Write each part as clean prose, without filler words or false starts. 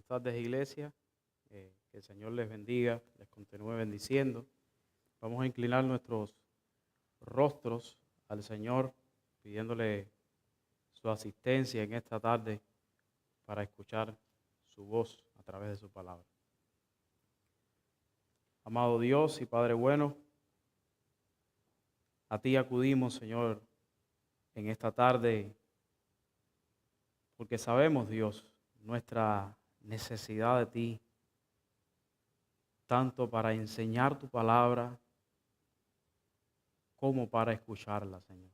tardes, iglesia. Que el Señor les bendiga, les continúe bendiciendo. Vamos a inclinar nuestros rostros al Señor, pidiéndole su asistencia en esta tarde para escuchar su voz a través de su palabra. Amado Dios y Padre bueno, a ti acudimos, Señor, en esta tarde, porque sabemos, Dios, nuestra necesidad de ti, tanto para enseñar tu palabra como para escucharla, Señor.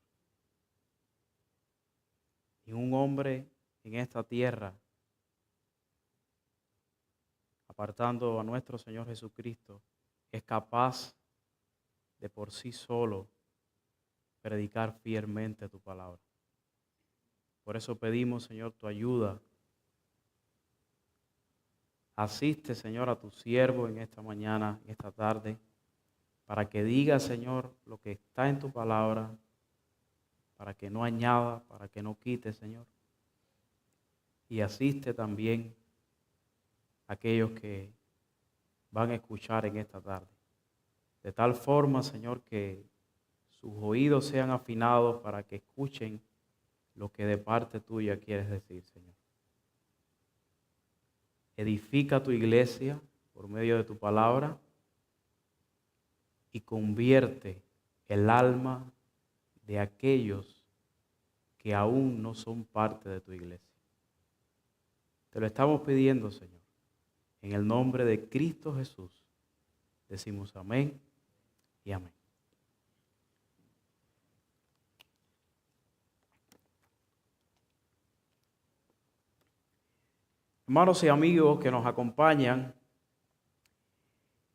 Y un hombre en esta tierra, apartando a nuestro Señor Jesucristo, es capaz de por sí solo predicar fielmente tu palabra. Por eso pedimos, Señor, tu ayuda. Asiste, Señor, a tu siervo en esta mañana, en esta tarde, para que diga, Señor, lo que está en tu palabra, para que no añada, para que no quite, Señor. Y asiste también a aquellos que van a escuchar en esta tarde. De tal forma, Señor, que sus oídos sean afinados para que escuchen lo que de parte tuya quieres decir, Señor. Edifica tu iglesia por medio de tu palabra y convierte el alma de aquellos que aún no son parte de tu iglesia. Te lo estamos pidiendo, Señor. En el nombre de Cristo Jesús decimos amén y amén. Hermanos y amigos que nos acompañan,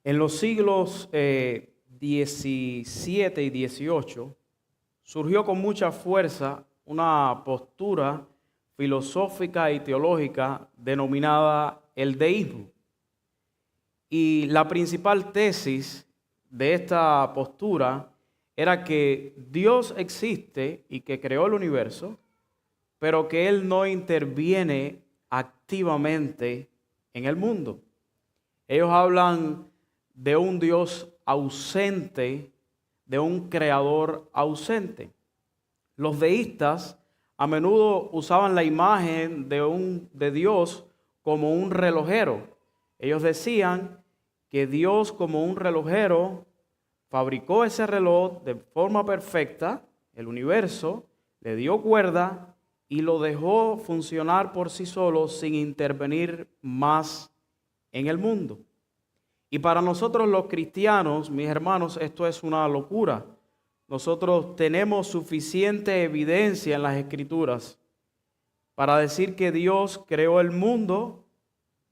en los siglos 17 y 18 surgió con mucha fuerza una postura filosófica y teológica denominada el deísmo. Y la principal tesis de esta postura era que Dios existe y que creó el universo, pero que Él no interviene activamente en el mundo. Ellos hablan de un Dios ausente, de un creador ausente. Los deístas a menudo usaban la imagen de Dios como un relojero. Ellos decían que Dios, como un relojero, fabricó ese reloj de forma perfecta, el universo, le dio cuerda y lo dejó funcionar por sí solo sin intervenir más en el mundo. Y para nosotros los cristianos, mis hermanos, esto es una locura. Nosotros tenemos suficiente evidencia en las Escrituras para decir que Dios creó el mundo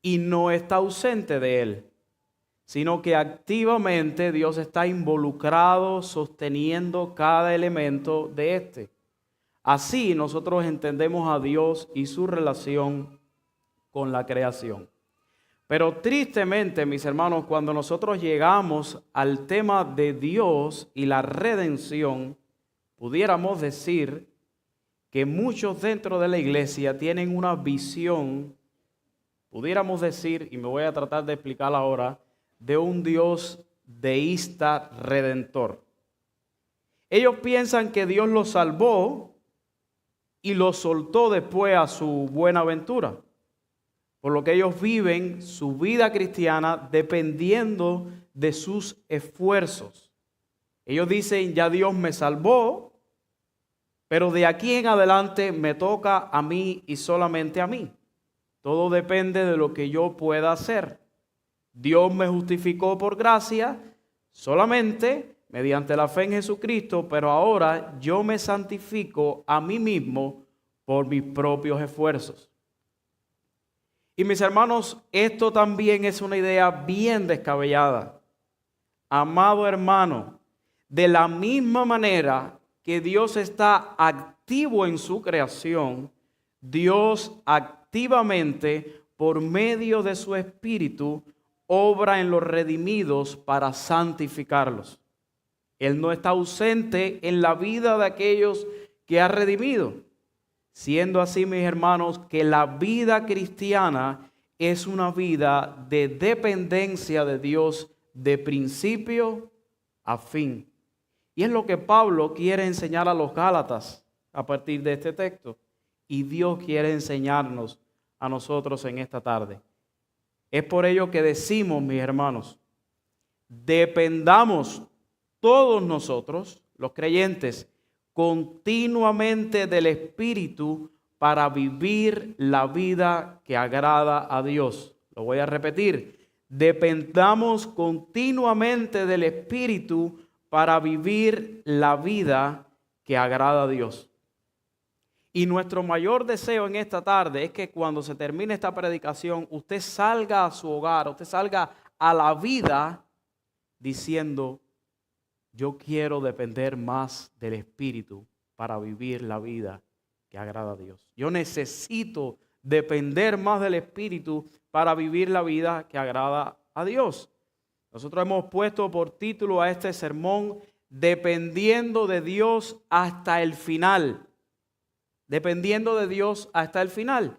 y no está ausente de él, sino que activamente Dios está involucrado sosteniendo cada elemento de este. Así nosotros entendemos a Dios y su relación con la creación. Pero tristemente, mis hermanos, cuando nosotros llegamos al tema de Dios y la redención, pudiéramos decir que muchos dentro de la iglesia tienen una visión, pudiéramos decir, y me voy a tratar de explicar ahora, de un Dios deísta redentor. Ellos piensan que Dios los salvó y los soltó después a su buena aventura. Por lo que ellos viven su vida cristiana dependiendo de sus esfuerzos. Ellos dicen, ya Dios me salvó, pero de aquí en adelante me toca a mí y solamente a mí. Todo depende de lo que yo pueda hacer. Dios me justificó por gracia solamente mediante la fe en Jesucristo, pero ahora yo me santifico a mí mismo por mis propios esfuerzos. Y mis hermanos, esto también es una idea bien descabellada. Amado hermano, de la misma manera que Dios está activo en su creación, Dios activamente, por medio de su Espíritu, obra en los redimidos para santificarlos. Él no está ausente en la vida de aquellos que ha redimido. Siendo así, mis hermanos, que la vida cristiana es una vida de dependencia de Dios de principio a fin. Y es lo que Pablo quiere enseñar a los Gálatas a partir de este texto. Y Dios quiere enseñarnos a nosotros en esta tarde. Es por ello que decimos, mis hermanos, dependamos todos nosotros, los creyentes, continuamente del Espíritu para vivir la vida que agrada a Dios. Lo voy a repetir. Dependamos continuamente del Espíritu para vivir la vida que agrada a Dios. Y nuestro mayor deseo en esta tarde es que cuando se termine esta predicación, usted salga a su hogar, usted salga a la vida diciendo: yo quiero depender más del Espíritu para vivir la vida que agrada a Dios. Yo necesito depender más del Espíritu para vivir la vida que agrada a Dios. Nosotros hemos puesto por título a este sermón: dependiendo de Dios hasta el final. Dependiendo de Dios hasta el final.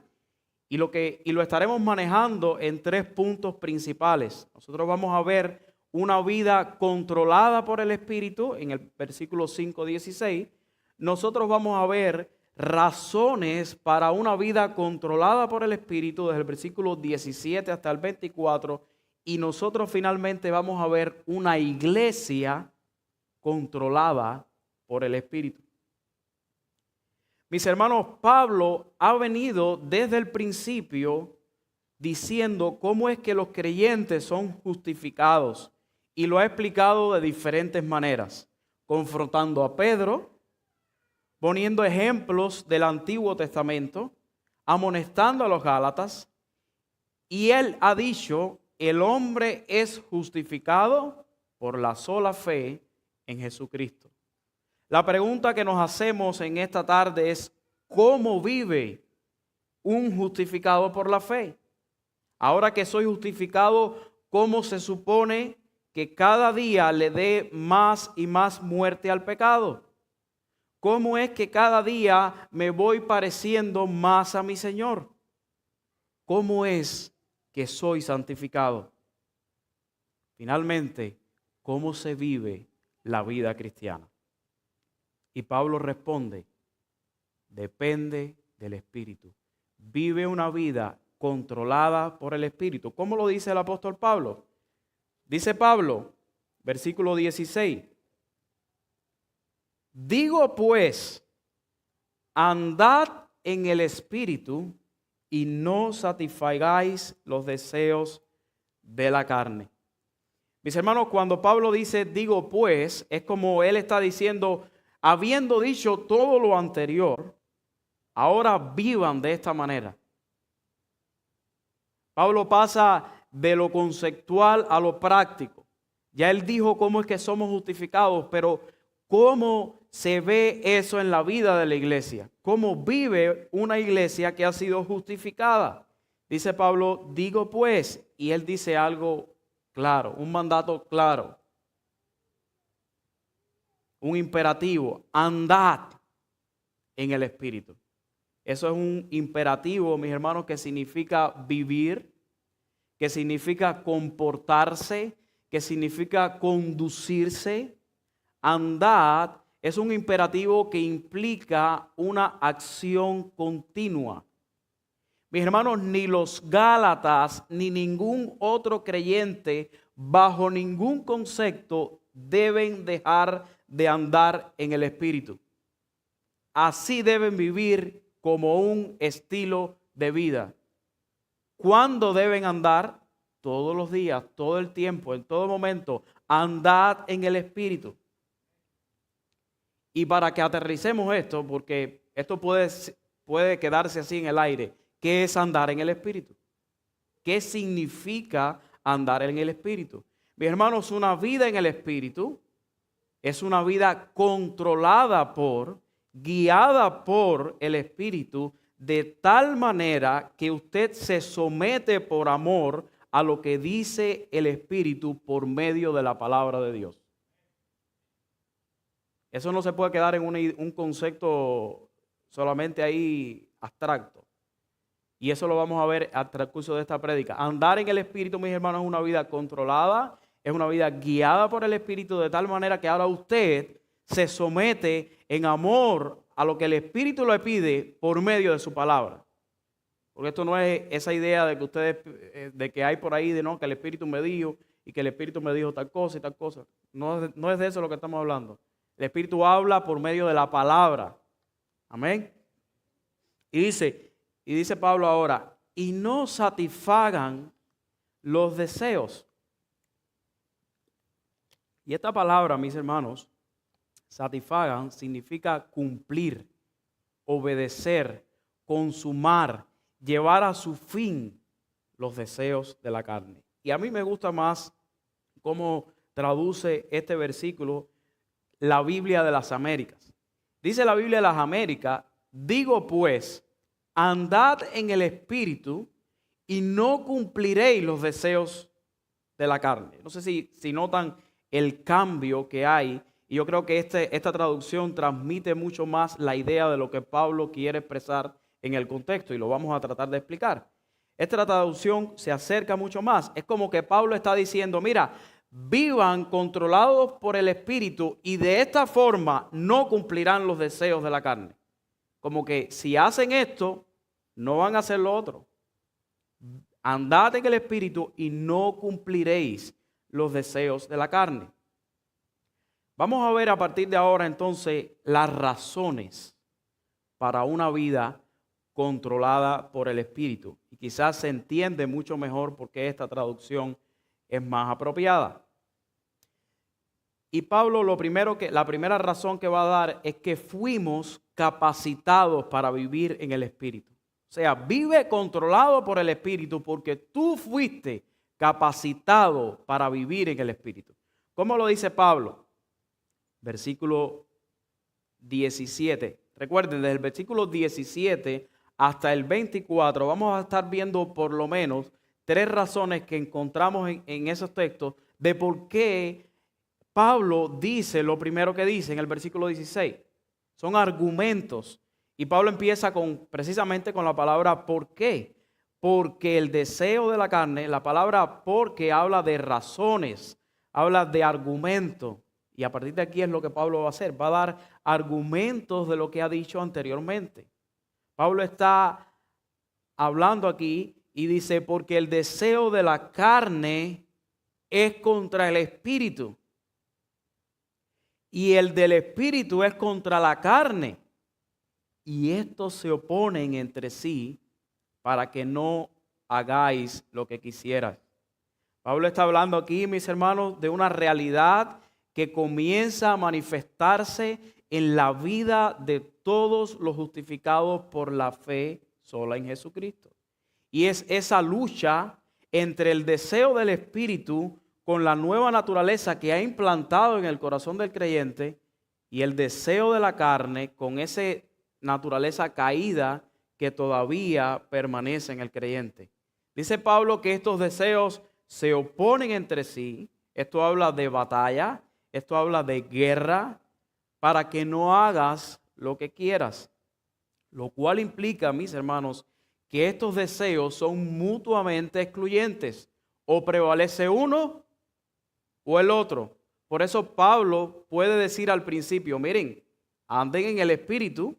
Y lo estaremos manejando en 3 puntos principales. Nosotros vamos a ver una vida controlada por el Espíritu en el versículo 5:16. Nosotros vamos a ver razones para una vida controlada por el Espíritu desde el versículo 17 hasta el 24. Y nosotros finalmente vamos a ver una iglesia controlada por el Espíritu. Mis hermanos, Pablo ha venido desde el principio diciendo cómo es que los creyentes son justificados, y lo ha explicado de diferentes maneras, confrontando a Pedro, poniendo ejemplos del Antiguo Testamento, amonestando a los Gálatas, y él ha dicho: el hombre es justificado por la sola fe en Jesucristo. La pregunta que nos hacemos en esta tarde es: ¿cómo vive un justificado por la fe? Ahora que soy justificado, ¿cómo se supone que cada día le dé más y más muerte al pecado? ¿Cómo es que cada día me voy pareciendo más a mi Señor? ¿Cómo es que soy santificado? Finalmente, ¿cómo se vive la vida cristiana? Y Pablo responde: depende del Espíritu. Vive una vida controlada por el Espíritu. ¿Cómo lo dice el apóstol Pablo? Dice Pablo, versículo 16: digo pues, andad en el Espíritu y no satisfagáis los deseos de la carne. Mis hermanos, cuando Pablo dice digo pues, es como él está diciendo: habiendo dicho todo lo anterior, ahora vivan de esta manera. Pablo pasa de lo conceptual a lo práctico. Ya él dijo cómo es que somos justificados, pero ¿cómo se ve eso en la vida de la iglesia? ¿Cómo vive una iglesia que ha sido justificada? Dice Pablo, digo pues, y él dice algo claro, un mandato claro. Un imperativo: andad en el Espíritu. Eso es un imperativo, mis hermanos, que significa vivir, que significa comportarse, que significa conducirse. Andad es un imperativo que implica una acción continua. Mis hermanos, ni los Gálatas ni ningún otro creyente, bajo ningún concepto, deben dejar de andar en el Espíritu. Así deben vivir como un estilo de vida. ¿Cuándo deben andar? Todos los días, todo el tiempo, en todo momento. Andad en el Espíritu. Y para que aterricemos esto, porque esto puede quedarse así en el aire, ¿qué es andar en el Espíritu? ¿Qué significa andar en el Espíritu? Mis hermanos, una vida en el Espíritu es una vida controlada por, guiada por el Espíritu, de tal manera que usted se somete por amor a lo que dice el Espíritu por medio de la palabra de Dios. Eso no se puede quedar en un concepto solamente ahí abstracto. Y eso lo vamos a ver al transcurso de esta prédica. Andar en el Espíritu, mis hermanos, es una vida controlada, es una vida guiada por el Espíritu, de tal manera que ahora usted se somete en amor a lo que el Espíritu le pide por medio de su palabra. Porque esto no es esa idea de que ustedes, de que hay por ahí de no, que el Espíritu me dijo y que el Espíritu me dijo tal cosa y tal cosa. No es de eso lo que estamos hablando. El Espíritu habla por medio de la palabra. Amén. Y dice Pablo ahora, y no satisfagan los deseos. Y esta palabra, mis hermanos, satisfagan significa cumplir, obedecer, consumar, llevar a su fin los deseos de la carne. Y a mí me gusta más cómo traduce este versículo la Biblia de las Américas. Dice la Biblia de las Américas, digo pues, andad en el Espíritu y no cumpliréis los deseos de la carne. No sé si notan el cambio que hay. Y yo creo que esta traducción transmite mucho más la idea de lo que Pablo quiere expresar en el contexto. Y lo vamos a tratar de explicar. Esta traducción se acerca mucho más. Es como que Pablo está diciendo, mira, vivan controlados por el Espíritu y de esta forma no cumplirán los deseos de la carne. Como que si hacen esto, no van a hacer lo otro. Andad en el Espíritu y no cumpliréis los deseos de la carne. Vamos a ver a partir de ahora entonces las razones para una vida controlada por el Espíritu. Y quizás se entiende mucho mejor por qué esta traducción es más apropiada. Y Pablo la primera razón que va a dar es que fuimos capacitados para vivir en el Espíritu. O sea, vive controlado por el Espíritu porque tú fuiste capacitado para vivir en el Espíritu. ¿Cómo lo dice Pablo? Versículo 17. Recuerden, desde el versículo 17 hasta el 24 vamos a estar viendo por lo menos 3 razones que encontramos en esos textos de por qué Pablo dice lo primero que dice en el versículo 16. Son argumentos. Y Pablo empieza precisamente con la palabra ¿por qué? Porque el deseo de la carne, la palabra porque habla de razones, habla de argumentos. Y a partir de aquí es lo que Pablo va a hacer. Va a dar argumentos de lo que ha dicho anteriormente. Pablo está hablando aquí y dice, porque el deseo de la carne es contra el espíritu. Y el del espíritu es contra la carne. Y estos se oponen entre sí para que no hagáis lo que quisieras. Pablo está hablando aquí, mis hermanos, de una realidad que comienza a manifestarse en la vida de todos los justificados por la fe sola en Jesucristo. Y es esa lucha entre el deseo del Espíritu con la nueva naturaleza que ha implantado en el corazón del creyente y el deseo de la carne con esa naturaleza caída que todavía permanece en el creyente. Dice Pablo que estos deseos se oponen entre sí. Esto habla de batalla, esto habla de guerra, para que no hagas lo que quieras. Lo cual implica, mis hermanos, que estos deseos son mutuamente excluyentes. O prevalece uno o el otro. Por eso Pablo puede decir al principio, miren, anden en el Espíritu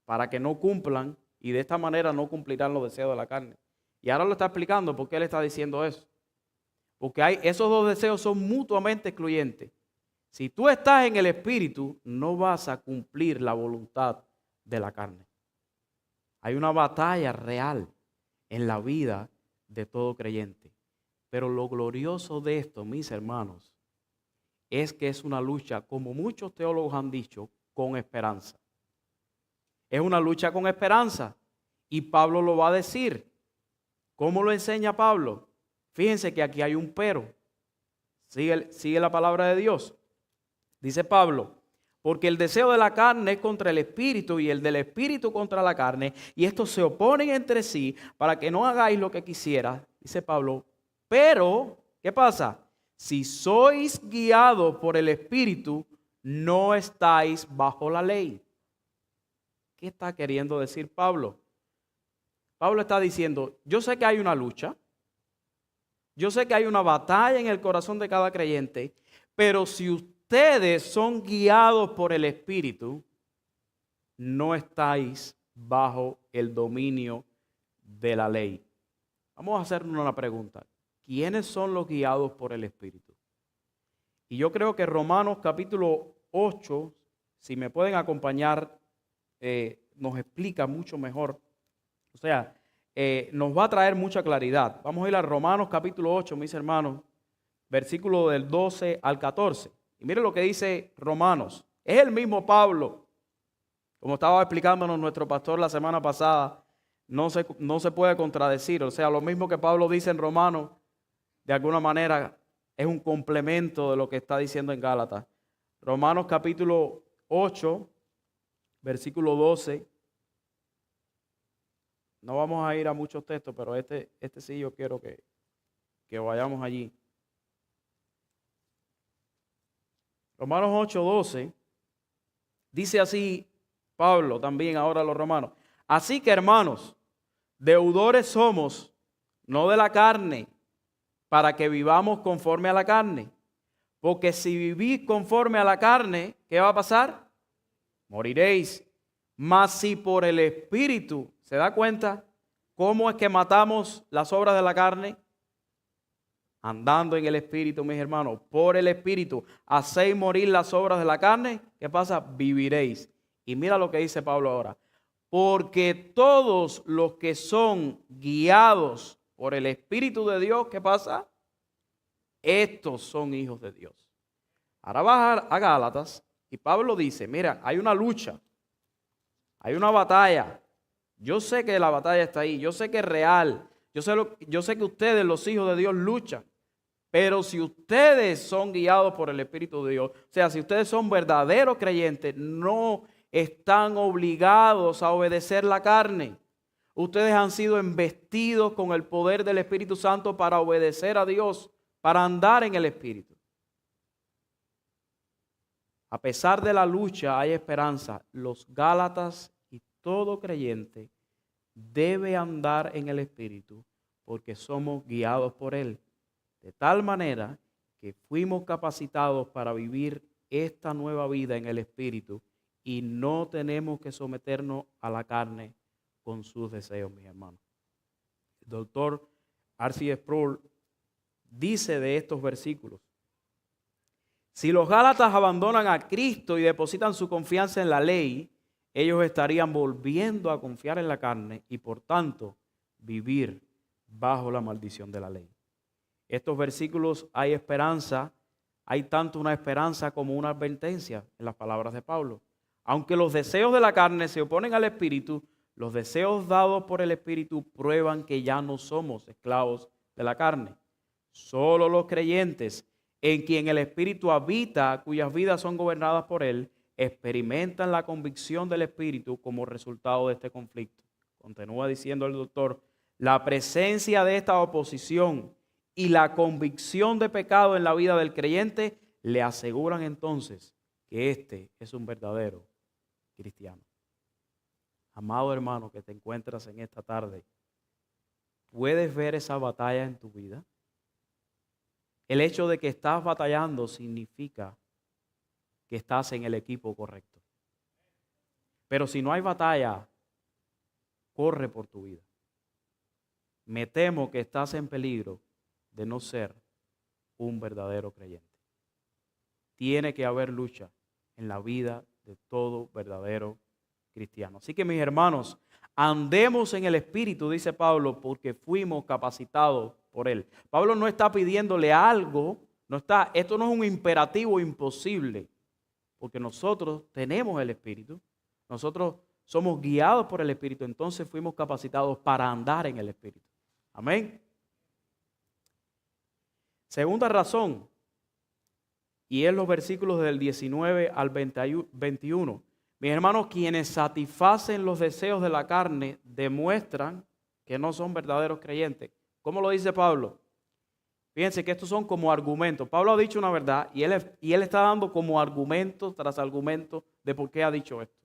para que no cumplan y de esta manera no cumplirán los deseos de la carne. Y ahora lo está explicando por qué él está diciendo eso. Porque esos dos deseos son mutuamente excluyentes. Si tú estás en el Espíritu, no vas a cumplir la voluntad de la carne. Hay una batalla real en la vida de todo creyente. Pero lo glorioso de esto, mis hermanos, es que es una lucha, como muchos teólogos han dicho, con esperanza. Es una lucha con esperanza. Y Pablo lo va a decir. ¿Cómo lo enseña Pablo? Fíjense que aquí hay un pero. Sigue la palabra de Dios. Dice Pablo, porque el deseo de la carne es contra el espíritu y el del espíritu contra la carne, y estos se oponen entre sí para que no hagáis lo que quisieras, dice Pablo. Pero, ¿qué pasa? Si sois guiados por el espíritu, no estáis bajo la ley. ¿Qué está queriendo decir Pablo? Pablo está diciendo, yo sé que hay una lucha, yo sé que hay una batalla en el corazón de cada creyente, pero si ustedes son guiados por el Espíritu, no estáis bajo el dominio de la ley. Vamos a hacernos una pregunta. ¿Quiénes son los guiados por el Espíritu? Y yo creo que Romanos capítulo 8, si me pueden acompañar, nos explica mucho mejor. O sea, nos va a traer mucha claridad. Vamos a ir a Romanos capítulo 8, mis hermanos, versículo del 12 al 14. Y miren lo que dice Romanos. Es el mismo Pablo. Como estaba explicándonos nuestro pastor la semana pasada, no se puede contradecir. O sea, lo mismo que Pablo dice en Romanos, de alguna manera es un complemento de lo que está diciendo en Gálatas. Romanos capítulo 8, versículo 12. No vamos a ir a muchos textos, pero este sí yo quiero que vayamos allí. Romanos 8, 12. Dice así Pablo también ahora a los romanos. Así que, hermanos, deudores somos, no de la carne, para que vivamos conforme a la carne. Porque si vivís conforme a la carne, ¿qué va a pasar? Moriréis. Mas si por el Espíritu, ¿se da cuenta cómo es que matamos las obras de la carne? Andando en el Espíritu, mis hermanos, por el Espíritu, hacéis morir las obras de la carne, ¿qué pasa? Viviréis. Y mira lo que dice Pablo ahora. Porque todos los que son guiados por el Espíritu de Dios, ¿qué pasa? Estos son hijos de Dios. Ahora vas a Gálatas y Pablo dice, mira, hay una lucha, hay una batalla. Yo sé que la batalla está ahí, yo sé que es real, yo sé que ustedes, los hijos de Dios, luchan. Pero si ustedes son guiados por el Espíritu de Dios, o sea, si ustedes son verdaderos creyentes, no están obligados a obedecer la carne. Ustedes han sido embestidos con el poder del Espíritu Santo para obedecer a Dios, para andar en el Espíritu. A pesar de la lucha hay esperanza. Los Gálatas y todo creyente debe andar en el Espíritu porque somos guiados por Él. De tal manera que fuimos capacitados para vivir esta nueva vida en el Espíritu y no tenemos que someternos a la carne con sus deseos, mis hermanos. El doctor R.C. Sproul dice de estos versículos: si los Gálatas abandonan a Cristo y depositan su confianza en la ley, ellos estarían volviendo a confiar en la carne y por tanto vivir bajo la maldición de la ley. Estos versículos hay esperanza, hay tanto una esperanza como una advertencia en las palabras de Pablo. Aunque los deseos de la carne se oponen al Espíritu, los deseos dados por el Espíritu prueban que ya no somos esclavos de la carne. Solo los creyentes en quien el Espíritu habita, cuyas vidas son gobernadas por Él, experimentan la convicción del Espíritu como resultado de este conflicto. Continúa diciendo el doctor, la presencia de esta oposición y la convicción de pecado en la vida del creyente le aseguran entonces que este es un verdadero cristiano. Amado hermano que te encuentras en esta tarde, ¿puedes ver esa batalla en tu vida? El hecho de que estás batallando significa que estás en el equipo correcto. Pero si no hay batalla, corre por tu vida. Me temo que estás en peligro de no ser un verdadero creyente. Tiene que haber lucha en la vida de todo verdadero cristiano. Así que mis hermanos, andemos en el Espíritu, dice Pablo, porque fuimos capacitados por Él. Pablo no está pidiéndole algo, esto no es un imperativo imposible, porque nosotros tenemos el Espíritu, nosotros somos guiados por el Espíritu, entonces fuimos capacitados para andar en el Espíritu. Amén. Segunda razón, y es los versículos del 19 al 21. Mis hermanos, quienes satisfacen los deseos de la carne demuestran que no son verdaderos creyentes. ¿Cómo lo dice Pablo? Fíjense que estos son como argumentos. Pablo ha dicho una verdad y él está dando como argumentos tras argumentos de por qué ha dicho esto.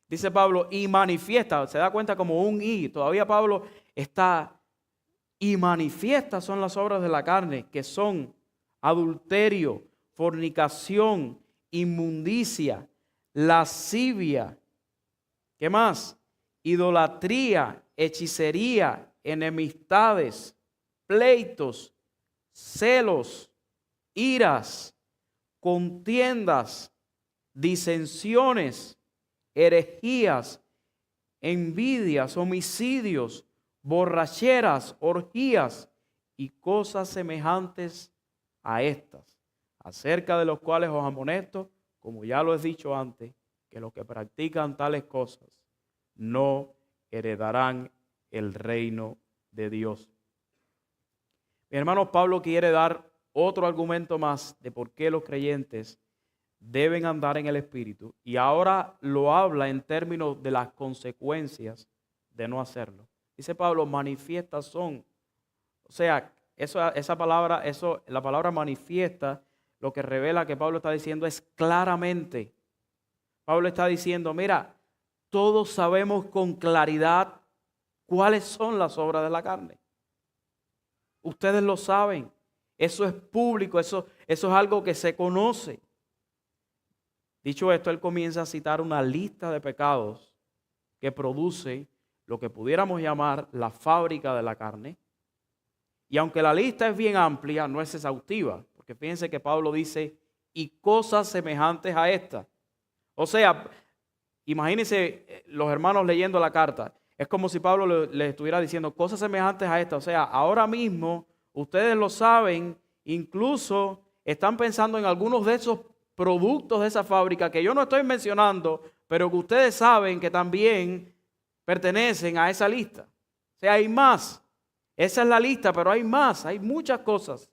Dice Pablo, y manifiesta, se da cuenta como un y, todavía Pablo está, y manifiesta son las obras de la carne, que son adulterio, fornicación, inmundicia, lascivia, ¿qué más? Idolatría, hechicería, enemistades, pleitos, celos, iras, contiendas, disensiones, herejías, envidias, homicidios, borracheras, orgías y cosas semejantes a estas, acerca de los cuales os amonesto, como ya lo he dicho antes, que los que practican tales cosas no heredarán el reino de Dios. Mi hermano, Pablo quiere dar otro argumento más de por qué los creyentes deben andar en el Espíritu, y ahora lo habla en términos de las consecuencias de no hacerlo. Dice Pablo, manifiestas son. O sea, la palabra manifiesta, lo que revela que Pablo está diciendo es claramente. Pablo está diciendo, mira, todos sabemos con claridad cuáles son las obras de la carne. Ustedes lo saben. Eso es público, eso es algo que se conoce. Dicho esto, él comienza a citar una lista de pecados que produce lo que pudiéramos llamar la fábrica de la carne. Y aunque la lista es bien amplia, no es exhaustiva, porque fíjense que Pablo dice, y cosas semejantes a esta. O sea, imagínense los hermanos leyendo la carta. Es como si Pablo les estuviera diciendo cosas semejantes a esta. O sea, ahora mismo ustedes lo saben, incluso están pensando en algunos de esos productos de esa fábrica que yo no estoy mencionando, pero que ustedes saben que también pertenecen a esa lista. O sea, hay más. Esa es la lista, pero hay más. Hay muchas cosas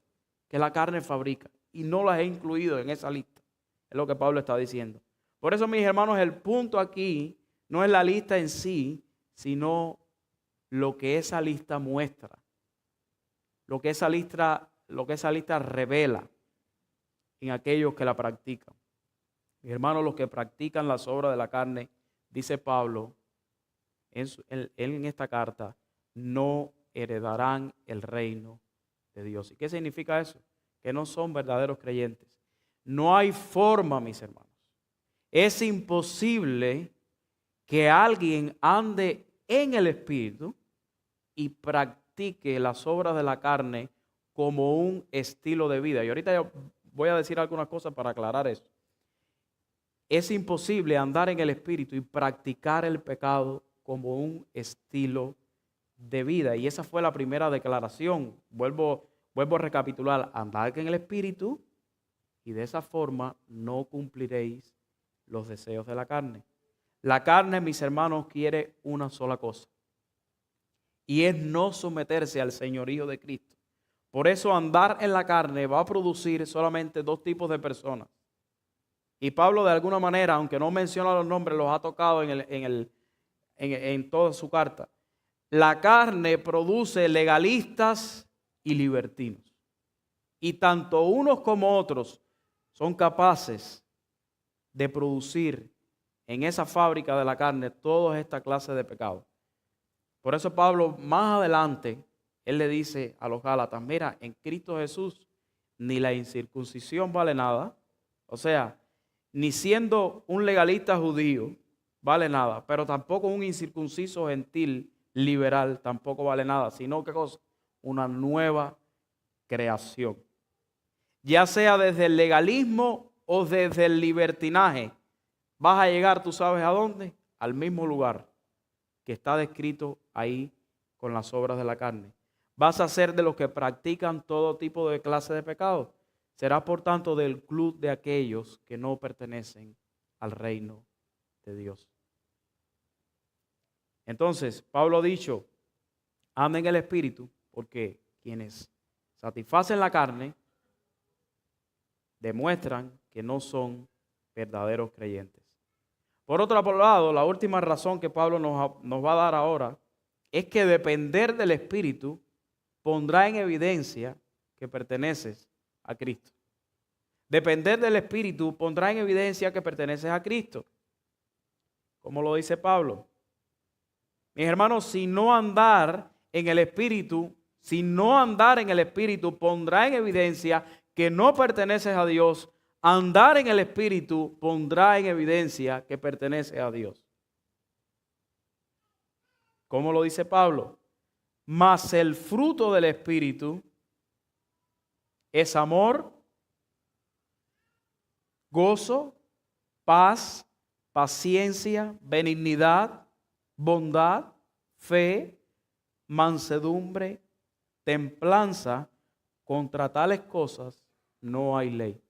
que la carne fabrica y no las he incluido en esa lista. Es lo que Pablo está diciendo. Por eso, mis hermanos, el punto aquí no es la lista en sí, sino lo que esa lista muestra. Lo que esa lista revela en aquellos que la practican. Mis hermanos, los que practican las obras de la carne, dice Pablo en esta carta, no heredarán el reino de Dios. ¿Y qué significa eso? Que no son verdaderos creyentes. No hay forma, mis hermanos. Es imposible que alguien ande en el Espíritu y practique las obras de la carne como un estilo de vida. Y ahorita yo voy a decir algunas cosas para aclarar eso. Es imposible andar en el Espíritu y practicar el pecado como un estilo de vida. Y esa fue la primera declaración. Vuelvo a recapitular. Andad en el Espíritu y de esa forma no cumpliréis los deseos de la carne. La carne, mis hermanos, quiere una sola cosa. Y es no someterse al señorío de Cristo. Por eso andar en la carne va a producir solamente dos tipos de personas. Y Pablo, de alguna manera, aunque no menciona los nombres, los ha tocado en toda su carta. La carne produce legalistas y libertinos. Y tanto unos como otros son capaces de producir en esa fábrica de la carne toda esta clase de pecados. Por eso Pablo, más adelante, él le dice a los Gálatas, mira, en Cristo Jesús ni la incircuncisión vale nada. O sea, ni siendo un legalista judío vale nada, pero tampoco un incircunciso gentil liberal tampoco vale nada, sino ¿qué cosa? Una nueva creación. Ya sea desde el legalismo o desde el libertinaje, vas a llegar, ¿tú sabes a dónde? Al mismo lugar que está descrito ahí con las obras de la carne. Vas a ser de los que practican todo tipo de clase de pecado. Serás por tanto del club de aquellos que no pertenecen al reino de Dios. Entonces, Pablo ha dicho, anden en el Espíritu, porque quienes satisfacen la carne demuestran que no son verdaderos creyentes. Por otro lado, la última razón que Pablo nos va a dar ahora es que depender del Espíritu pondrá en evidencia que perteneces a Cristo. Depender del Espíritu pondrá en evidencia que perteneces a Cristo. como lo dice Pablo. Mis hermanos, si no andar en el Espíritu pondrá en evidencia que no perteneces a Dios. Andar en el Espíritu pondrá en evidencia que pertenece a Dios. ¿Cómo lo dice Pablo? Mas el fruto del Espíritu es amor, gozo, paz, paciencia, benignidad, bondad, fe, mansedumbre, templanza. Contra tales cosas no hay ley.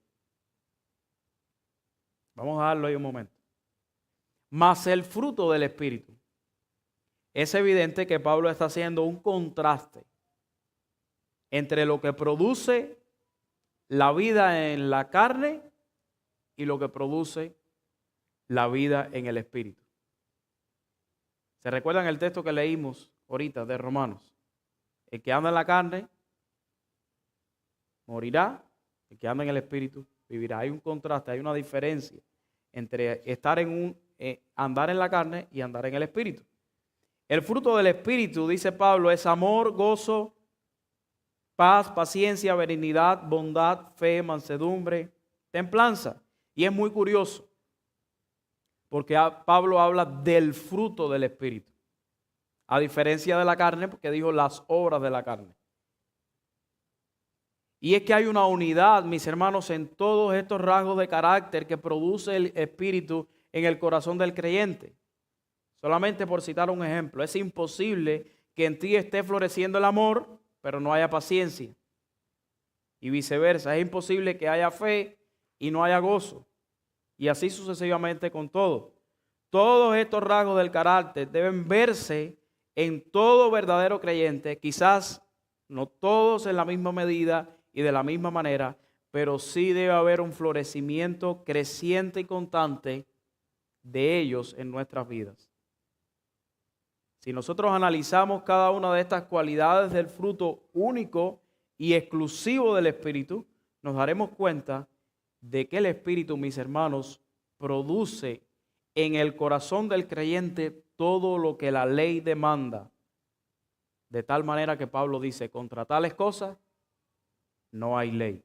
Vamos a darlo ahí un momento. Mas el fruto del Espíritu. Es evidente que Pablo está haciendo un contraste entre lo que produce la vida en la carne y lo que produce la vida en el Espíritu. ¿Se recuerdan el texto que leímos ahorita de Romanos? El que anda en la carne morirá, el que anda en el Espíritu vivirá. Hay un contraste, hay una diferencia entre andar en la carne y andar en el Espíritu. El fruto del Espíritu, dice Pablo, es amor, gozo, paz, paciencia, benignidad, bondad, fe, mansedumbre, templanza. Y es muy curioso, porque Pablo habla del fruto del Espíritu, a diferencia de la carne, porque dijo las obras de la carne. Y es que hay una unidad, mis hermanos, en todos estos rasgos de carácter que produce el Espíritu en el corazón del creyente. Solamente por citar un ejemplo, es imposible que en ti esté floreciendo el amor, pero no haya paciencia. Y viceversa, es imposible que haya fe y no haya gozo. Y así sucesivamente con todo. Todos estos rasgos del carácter deben verse en todo verdadero creyente, quizás no todos en la misma medida y de la misma manera, pero sí debe haber un florecimiento creciente y constante de ellos en nuestras vidas. Si nosotros analizamos cada una de estas cualidades del fruto único y exclusivo del Espíritu, nos daremos cuenta de que el Espíritu, mis hermanos, produce en el corazón del creyente todo lo que la ley demanda. De tal manera que Pablo dice, contra tales cosas no hay ley.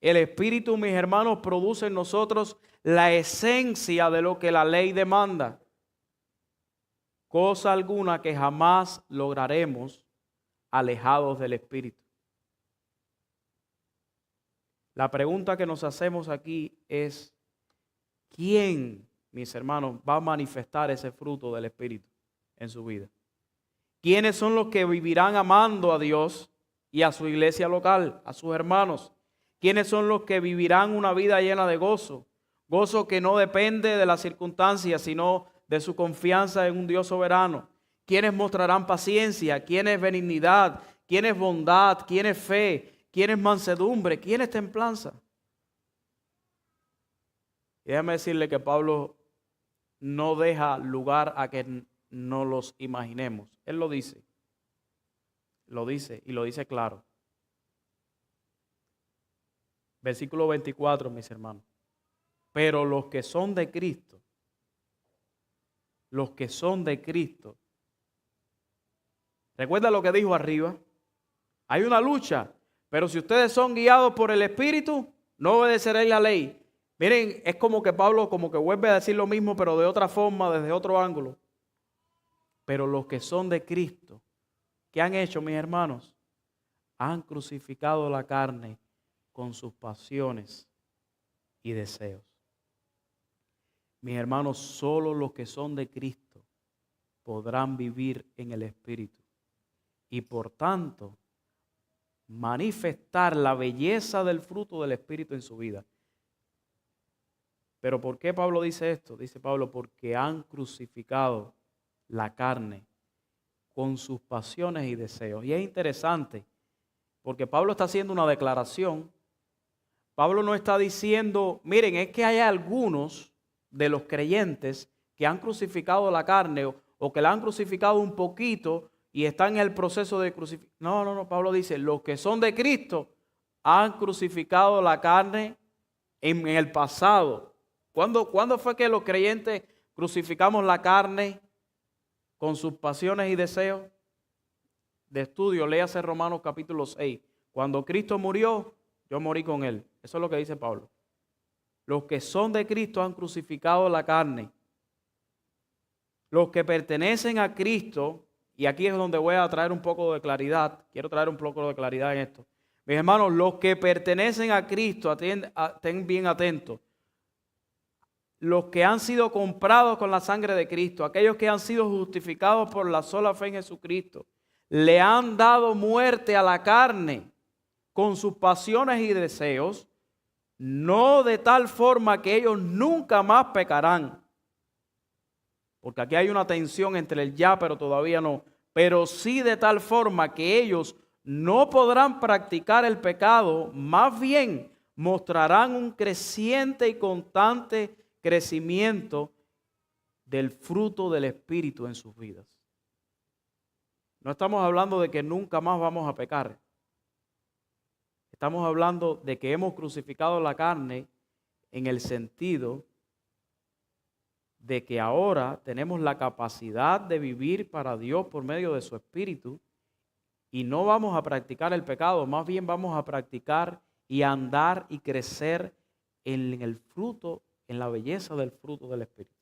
El Espíritu, mis hermanos, produce en nosotros la esencia de lo que la ley demanda. Cosa alguna que jamás lograremos alejados del Espíritu. La pregunta que nos hacemos aquí es, ¿quién, mis hermanos, va a manifestar ese fruto del Espíritu en su vida? ¿Quiénes son los que vivirán amando a Dios y a su iglesia local, a sus hermanos? ¿Quiénes son los que vivirán una vida llena de gozo? Gozo que no depende de las circunstancias, sino de su confianza en un Dios soberano. ¿Quiénes mostrarán paciencia? ¿Quiénes benignidad? ¿Quiénes bondad? ¿Quiénes fe? ¿Quiénes mansedumbre? ¿Quiénes templanza? Y déjame decirle que Pablo no deja lugar a que no los imaginemos. Él lo dice y lo dice claro. Versículo 24, mis hermanos. Pero los que son de Cristo, recuerda lo que dijo arriba, hay una lucha, pero si ustedes son guiados por el Espíritu, no obedeceréis la ley. Miren, es como que Pablo como que vuelve a decir lo mismo, pero de otra forma, desde otro ángulo. Pero los que son de Cristo, ¿qué han hecho, mis hermanos? Han crucificado la carne con sus pasiones y deseos. Mis hermanos, solo los que son de Cristo podrán vivir en el Espíritu y por tanto manifestar la belleza del fruto del Espíritu en su vida. Pero ¿por qué Pablo dice esto? Dice Pablo, porque han crucificado la carne con sus pasiones y deseos. Y es interesante, porque Pablo está haciendo una declaración. Pablo no está diciendo, miren, es que hay algunos de los creyentes que han crucificado la carne o que la han crucificado un poquito y están en el proceso de crucificar. No, Pablo dice, los que son de Cristo han crucificado la carne en el pasado. ¿Cuándo fue que los creyentes crucificamos la carne con sus pasiones y deseos. De estudio, léase Romanos capítulo 6. Cuando Cristo murió, yo morí con Él. Eso es lo que dice Pablo. Los que son de Cristo han crucificado la carne. Los que pertenecen a Cristo, y aquí es donde voy a traer un poco de claridad, quiero traer un poco de claridad en esto. Mis hermanos, los que pertenecen a Cristo, estén bien atentos. Los que han sido comprados con la sangre de Cristo, aquellos que han sido justificados por la sola fe en Jesucristo, le han dado muerte a la carne con sus pasiones y deseos, no de tal forma que ellos nunca más pecarán. Porque aquí hay una tensión entre el ya, pero todavía no. Pero sí de tal forma que ellos no podrán practicar el pecado, más bien mostrarán un creciente y constante crecimiento del fruto del Espíritu en sus vidas. No estamos hablando de que nunca más vamos a pecar. Estamos hablando de que hemos crucificado la carne en el sentido de que ahora tenemos la capacidad de vivir para Dios por medio de su Espíritu y no vamos a practicar el pecado, más bien vamos a practicar y andar y crecer en el fruto, en la belleza del fruto del Espíritu.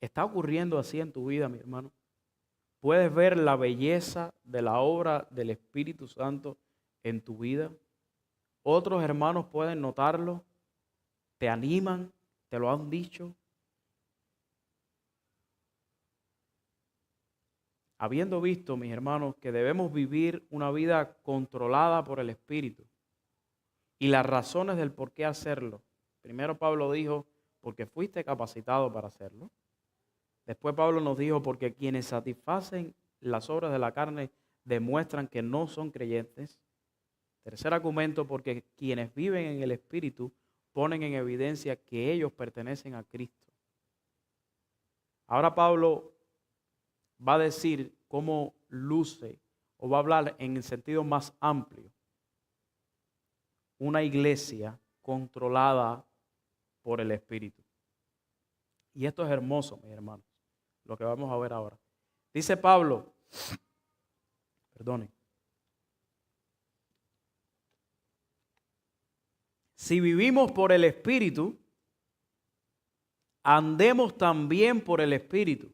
¿Está ocurriendo así en tu vida, mi hermano? ¿Puedes ver la belleza de la obra del Espíritu Santo en tu vida? ¿Otros hermanos pueden notarlo? ¿Te animan? ¿Te lo han dicho? Habiendo visto, mis hermanos, que debemos vivir una vida controlada por el Espíritu y las razones del por qué hacerlo. Primero Pablo dijo, porque fuiste capacitado para hacerlo. Después Pablo nos dijo, porque quienes satisfacen las obras de la carne demuestran que no son creyentes. Tercer argumento, porque quienes viven en el Espíritu ponen en evidencia que ellos pertenecen a Cristo. Ahora Pablo va a decir cómo luce, o va a hablar en el sentido más amplio, una iglesia controlada por el Espíritu. Y esto es hermoso, mis hermanos, lo que vamos a ver ahora. Dice Pablo, perdonen, si vivimos por el Espíritu, andemos también por el Espíritu.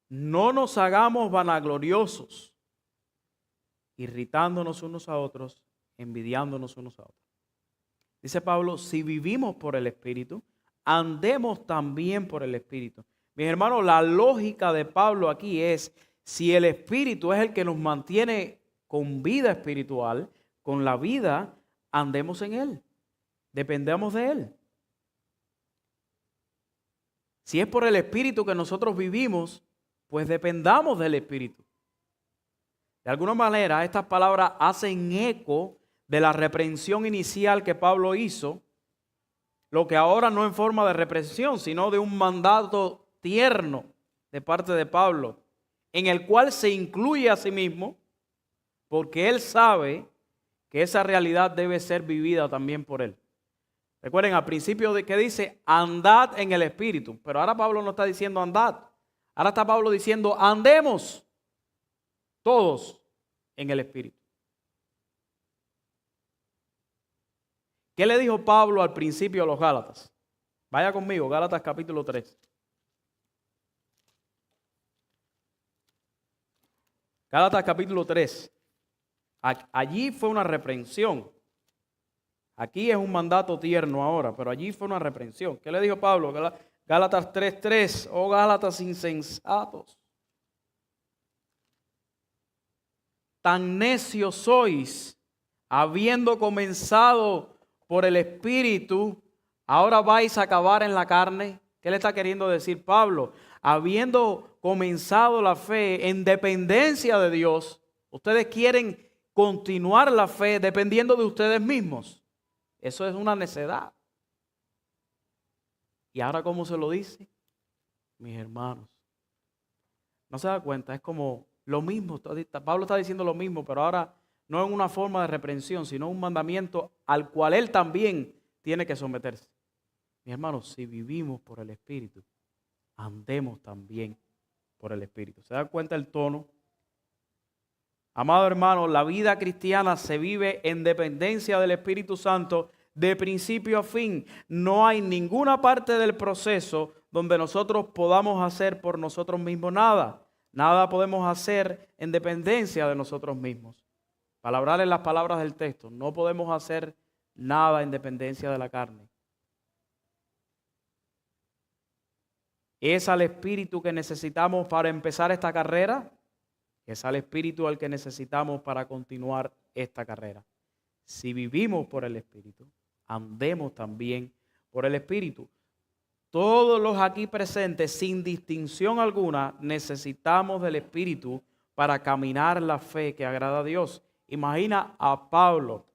No nos hagamos vanagloriosos, irritándonos unos a otros, envidiándonos unos a otros. Dice Pablo, si vivimos por el Espíritu, andemos también por el Espíritu. Mis hermanos, la lógica de Pablo aquí es, si el Espíritu es el que nos mantiene con vida espiritual, con la vida, andemos en Él, dependemos de Él. Si es por el Espíritu que nosotros vivimos, pues dependamos del Espíritu. De alguna manera, estas palabras hacen eco de la reprensión inicial que Pablo hizo, lo que ahora no en forma de reprensión, sino de un mandato tierno de parte de Pablo, en el cual se incluye a sí mismo, porque él sabe que esa realidad debe ser vivida también por él. Recuerden, al principio de que dice, andad en el Espíritu, pero ahora Pablo no está diciendo andad, ahora está Pablo diciendo, andemos todos en el Espíritu. ¿Qué le dijo Pablo al principio a los Gálatas? Vaya conmigo, Gálatas capítulo 3. Gálatas capítulo 3. Allí fue una reprensión. Aquí es un mandato tierno ahora, pero allí fue una reprensión. ¿Qué le dijo Pablo? Gálatas 3:3. Oh Gálatas insensatos. Tan necios sois, habiendo comenzado por el Espíritu, ahora vais a acabar en la carne. ¿Qué le está queriendo decir Pablo? Habiendo comenzado la fe en dependencia de Dios, ustedes quieren continuar la fe dependiendo de ustedes mismos. Eso es una necedad. ¿Y ahora cómo se lo dice? Mis hermanos, ¿no se da cuenta? Es como lo mismo. Pablo está diciendo lo mismo, pero ahora no en una forma de reprensión, sino un mandamiento al cual él también tiene que someterse. Mis hermanos, si vivimos por el Espíritu, andemos también por el Espíritu. ¿Se da cuenta el tono? Amado hermano, la vida cristiana se vive en dependencia del Espíritu Santo de principio a fin. No hay ninguna parte del proceso donde nosotros podamos hacer por nosotros mismos nada. Nada podemos hacer en dependencia de nosotros mismos. Para hablar en las palabras del texto, no podemos hacer nada en dependencia de la carne. ¿Es al Espíritu que necesitamos para empezar esta carrera? Es al Espíritu al que necesitamos para continuar esta carrera. Si vivimos por el Espíritu, andemos también por el Espíritu. Todos los aquí presentes, sin distinción alguna, necesitamos del Espíritu para caminar la fe que agrada a Dios. Imagina a Pablo,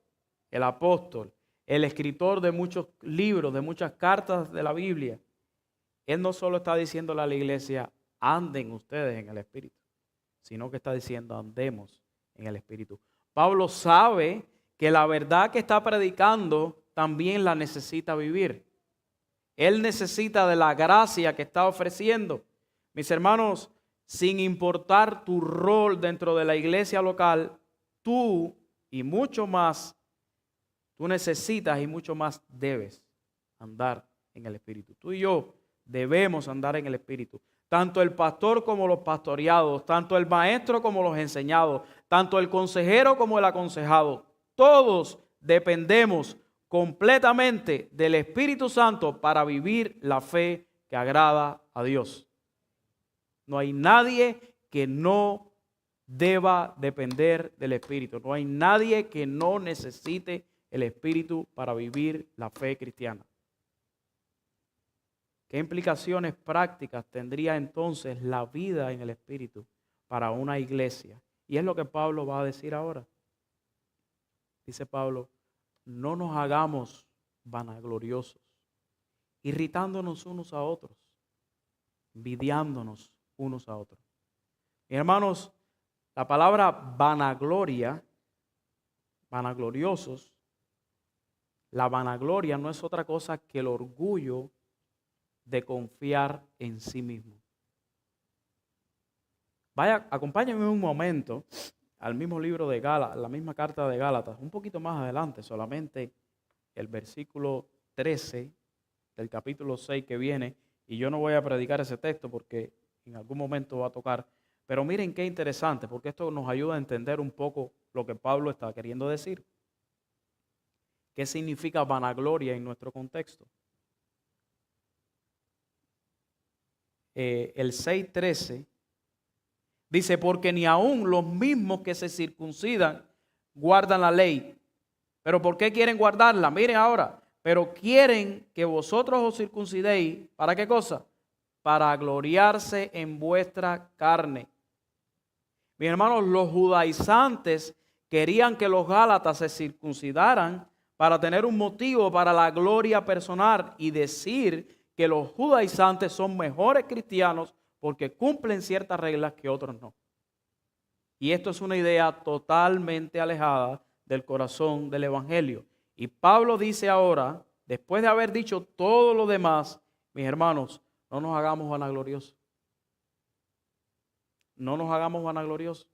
el apóstol, el escritor de muchos libros, de muchas cartas de la Biblia. Él no solo está diciéndole a la iglesia, anden ustedes en el Espíritu, sino que está diciendo, andemos en el Espíritu. Pablo sabe que la verdad que está predicando también la necesita vivir. Él necesita de la gracia que está ofreciendo. Mis hermanos, sin importar tu rol dentro de la iglesia local, tú y mucho más, tú necesitas y mucho más debes andar en el Espíritu. Tú y yo debemos andar en el Espíritu. Tanto el pastor como los pastoreados, tanto el maestro como los enseñados, tanto el consejero como el aconsejado, todos dependemos completamente del Espíritu Santo para vivir la fe que agrada a Dios. No hay nadie que no deba depender del Espíritu. No hay nadie que no necesite el Espíritu para vivir la fe cristiana. ¿Qué implicaciones prácticas tendría entonces la vida en el Espíritu para una iglesia? Y es lo que Pablo va a decir ahora. Dice Pablo, no nos hagamos vanagloriosos, irritándonos unos a otros, envidiándonos unos a otros. Mis hermanos, la palabra vanagloria, vanagloriosos, la vanagloria no es otra cosa que el orgullo de confiar en sí mismo. Vaya, acompáñenme un momento al mismo libro de Gálatas, la misma carta de Gálatas, un poquito más adelante, solamente el versículo 13 del capítulo 6 que viene, y yo no voy a predicar ese texto porque en algún momento va a tocar, pero miren qué interesante, porque esto nos ayuda a entender un poco lo que Pablo está queriendo decir. ¿Qué significa vanagloria en nuestro contexto? El 6:13 dice, porque ni aun los mismos que se circuncidan guardan la ley. ¿Pero por qué quieren guardarla? Miren ahora, pero quieren que vosotros os circuncidéis, ¿para qué cosa? Para gloriarse en vuestra carne. Mis hermanos, los judaizantes querían que los gálatas se circuncidaran para tener un motivo para la gloria personal y decir que los judaizantes son mejores cristianos porque cumplen ciertas reglas que otros no. Y esto es una idea totalmente alejada del corazón del Evangelio. Y Pablo dice ahora, después de haber dicho todo lo demás, mis hermanos, no nos hagamos vanagloriosos. No nos hagamos vanagloriosos.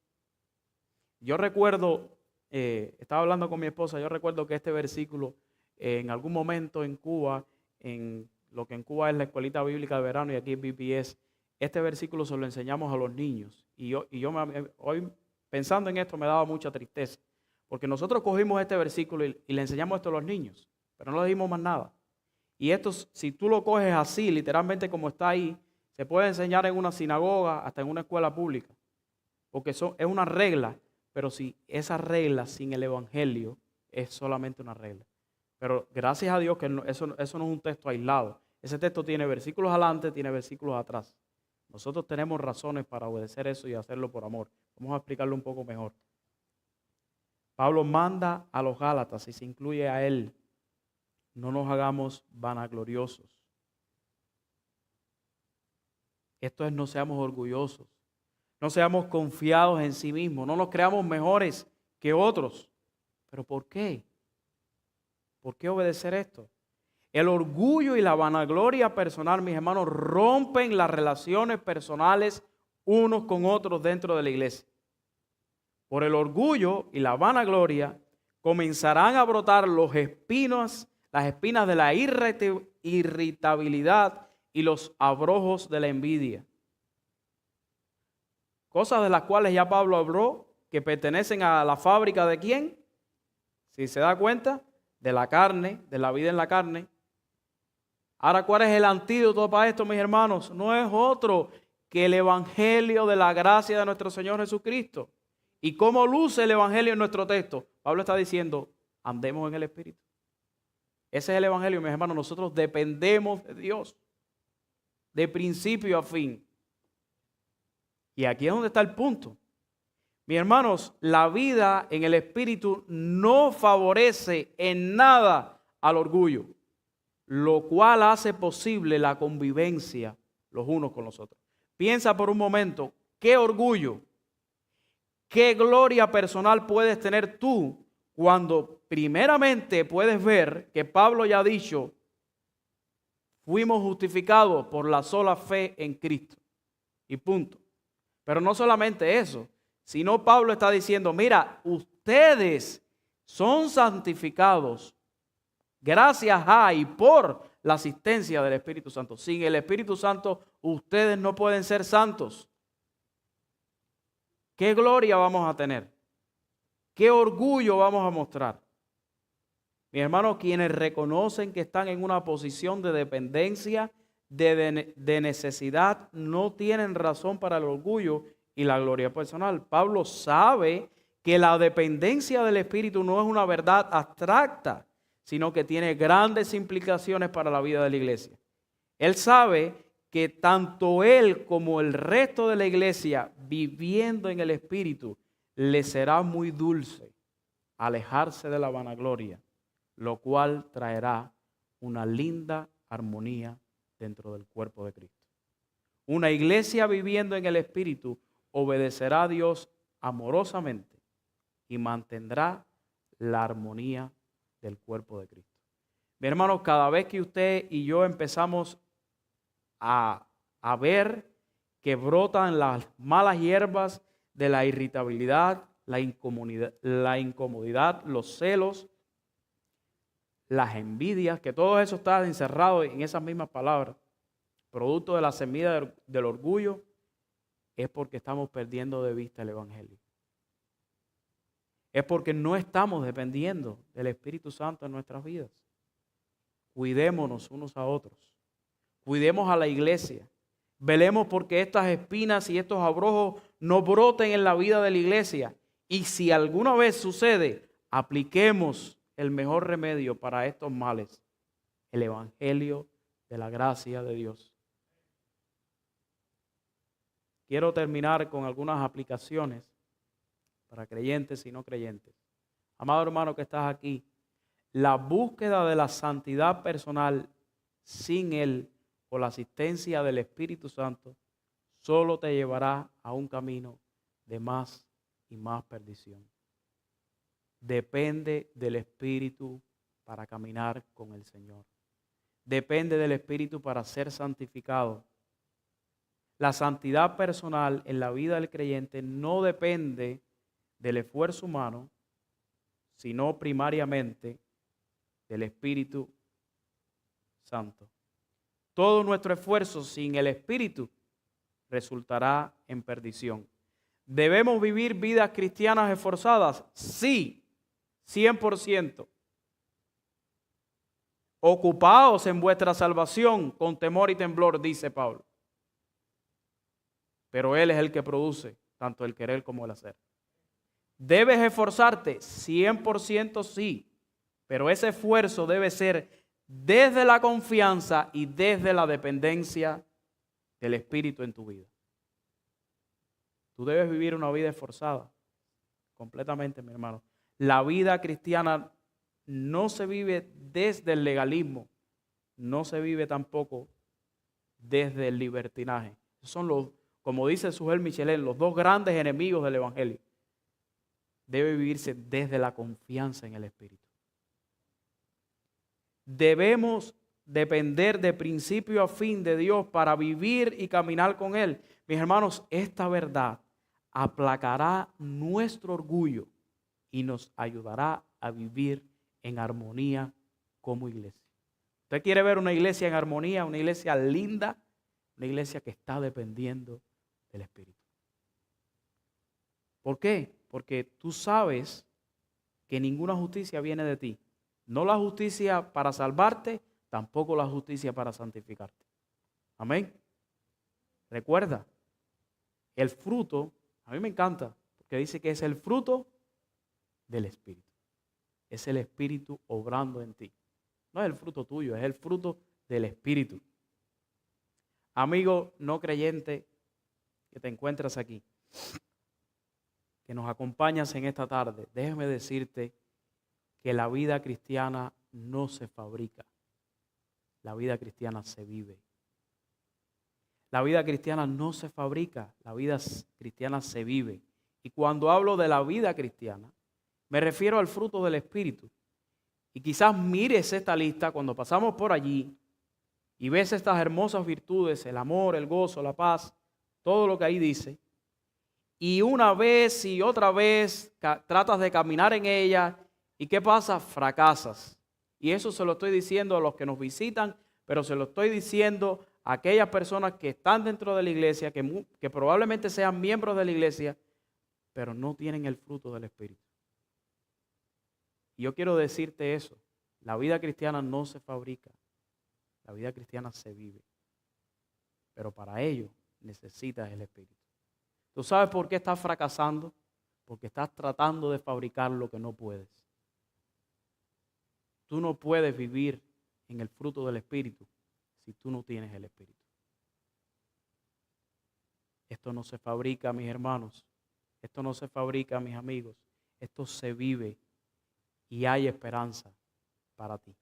Yo recuerdo, estaba hablando con mi esposa, yo recuerdo que este versículo en algún momento en Cuba, en lo que en Cuba es la escuelita bíblica de verano y aquí es BPS, este versículo se lo enseñamos a los niños. Y hoy pensando en esto me daba mucha tristeza, porque nosotros cogimos este versículo y le enseñamos esto a los niños, pero no le dimos más nada. Y esto, si tú lo coges así, literalmente como está ahí, se puede enseñar en una sinagoga, hasta en una escuela pública, porque es una regla, pero si esa regla sin el Evangelio es solamente una regla. Pero gracias a Dios que eso no es un texto aislado. Ese texto tiene versículos adelante, tiene versículos atrás. Nosotros tenemos razones para obedecer eso y hacerlo por amor. Vamos a explicarlo un poco mejor. Pablo manda a los Gálatas y se incluye a él. No nos hagamos vanagloriosos. Esto es, no seamos orgullosos. No seamos confiados en sí mismos. No nos creamos mejores que otros. ¿Pero por qué? ¿Por qué obedecer esto? El orgullo y la vanagloria personal, mis hermanos, rompen las relaciones personales unos con otros dentro de la iglesia. Por el orgullo y la vanagloria comenzarán a brotar las espinas de la irritabilidad y los abrojos de la envidia. Cosas de las cuales ya Pablo habló, que pertenecen a la fábrica ¿de quién? Si se da cuenta, de la carne, de la vida en la carne. Ahora, ¿cuál es el antídoto para esto, mis hermanos? No es otro que el evangelio de la gracia de nuestro Señor Jesucristo. ¿Y cómo luce el evangelio en nuestro texto? Pablo está diciendo, andemos en el Espíritu. Ese es el evangelio, mis hermanos. Nosotros dependemos de Dios, de principio a fin. Y aquí es donde está el punto. Mis hermanos, la vida en el Espíritu no favorece en nada al orgullo, lo cual hace posible la convivencia los unos con los otros. Piensa por un momento, ¿qué orgullo, qué gloria personal puedes tener tú cuando primeramente puedes ver que Pablo ya ha dicho, fuimos justificados por la sola fe en Cristo? Y punto. Pero no solamente eso, sino Pablo está diciendo, mira, ustedes son santificados gracias a y por la asistencia del Espíritu Santo. Sin el Espíritu Santo, ustedes no pueden ser santos. ¿Qué gloria vamos a tener? ¿Qué orgullo vamos a mostrar? Mis hermanos, quienes reconocen que están en una posición de dependencia, de necesidad, no tienen razón para el orgullo y la gloria personal. Pablo sabe que la dependencia del Espíritu no es una verdad abstracta, sino que tiene grandes implicaciones para la vida de la iglesia. Él sabe que tanto él como el resto de la iglesia, viviendo en el Espíritu, le será muy dulce alejarse de la vanagloria, lo cual traerá una linda armonía dentro del cuerpo de Cristo. Una iglesia viviendo en el Espíritu obedecerá a Dios amorosamente y mantendrá la armonía del cuerpo de Cristo. Mi hermano, cada vez que usted y yo empezamos a ver que brotan las malas hierbas de la irritabilidad, la incomodidad, los celos, las envidias, que todo eso está encerrado en esas mismas palabras, producto de la semilla del orgullo, es porque estamos perdiendo de vista el evangelio. Es porque no estamos dependiendo del Espíritu Santo en nuestras vidas. Cuidémonos unos a otros. Cuidemos a la iglesia. Velemos porque estas espinas y estos abrojos no broten en la vida de la iglesia. Y si alguna vez sucede, apliquemos el mejor remedio para estos males, el evangelio de la gracia de Dios. Quiero terminar con algunas aplicaciones para creyentes y no creyentes. Amado hermano que estás aquí, la búsqueda de la santidad personal sin Él o la asistencia del Espíritu Santo solo te llevará a un camino de más y más perdición. Depende del Espíritu para caminar con el Señor. Depende del Espíritu para ser santificado. La santidad personal en la vida del creyente no depende del esfuerzo humano, sino primariamente del Espíritu Santo. Todo nuestro esfuerzo sin el Espíritu resultará en perdición. ¿Debemos vivir vidas cristianas esforzadas? Sí, 100%. Ocupaos en vuestra salvación con temor y temblor, dice Pablo. Pero Él es el que produce tanto el querer como el hacer. ¿Debes esforzarte? 100% sí, pero ese esfuerzo debe ser desde la confianza y desde la dependencia del Espíritu en tu vida. Tú debes vivir una vida esforzada, completamente, mi hermano. La vida cristiana no se vive desde el legalismo, no se vive tampoco desde el libertinaje. Esos son los, como dice Sujel Michelén, los dos grandes enemigos del evangelio. Debe vivirse desde la confianza en el Espíritu. Debemos depender de principio a fin de Dios para vivir y caminar con Él, mis hermanos, esta verdad aplacará nuestro orgullo y nos ayudará a vivir en armonía como iglesia. ¿Usted quiere ver una iglesia en armonía, una iglesia linda, una iglesia que está dependiendo del Espíritu? ¿Por qué? Porque tú sabes que ninguna justicia viene de ti. No la justicia para salvarte, tampoco la justicia para santificarte. Amén. Recuerda, el fruto, a mí me encanta, porque dice que es el fruto del Espíritu. Es el Espíritu obrando en ti. No es el fruto tuyo, es el fruto del Espíritu. Amigo no creyente que te encuentras aquí, que nos acompañas en esta tarde, déjame decirte que la vida cristiana no se fabrica. La vida cristiana se vive. La vida cristiana no se fabrica, la vida cristiana se vive. Y cuando hablo de la vida cristiana, me refiero al fruto del Espíritu. Y quizás mires esta lista cuando pasamos por allí y ves estas hermosas virtudes, el amor, el gozo, la paz, todo lo que ahí dice. Y una vez y otra vez tratas de caminar en ella. ¿Y qué pasa? Fracasas. Y eso se lo estoy diciendo a los que nos visitan, pero se lo estoy diciendo a aquellas personas que están dentro de la iglesia, que probablemente sean miembros de la iglesia, pero no tienen el fruto del Espíritu. Y yo quiero decirte eso. La vida cristiana no se fabrica. La vida cristiana se vive. Pero para ello necesitas el Espíritu. ¿Tú sabes por qué estás fracasando? Porque estás tratando de fabricar lo que no puedes. Tú no puedes vivir en el fruto del Espíritu si tú no tienes el Espíritu. Esto no se fabrica, mis hermanos. Esto no se fabrica, mis amigos. Esto se vive y hay esperanza para ti.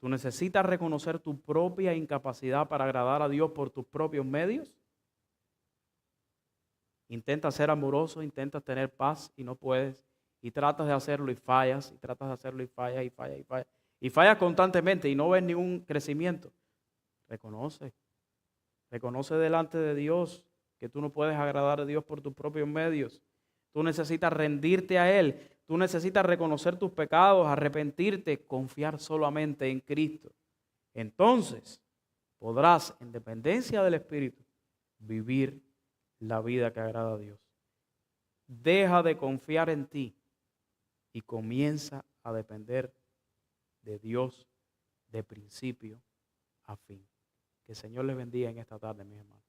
¿Tú necesitas reconocer tu propia incapacidad para agradar a Dios por tus propios medios? Intentas ser amoroso, intentas tener paz y no puedes. Y tratas de hacerlo y fallas, y tratas de hacerlo y fallas, y fallas, y fallas. Y fallas constantemente y no ves ningún crecimiento. Reconoce delante de Dios que tú no puedes agradar a Dios por tus propios medios. Tú necesitas rendirte a Él. Tú necesitas reconocer tus pecados, arrepentirte, confiar solamente en Cristo. Entonces podrás, en dependencia del Espíritu, vivir la vida que agrada a Dios. Deja de confiar en ti y comienza a depender de Dios de principio a fin. Que el Señor les bendiga en esta tarde, mis hermanos.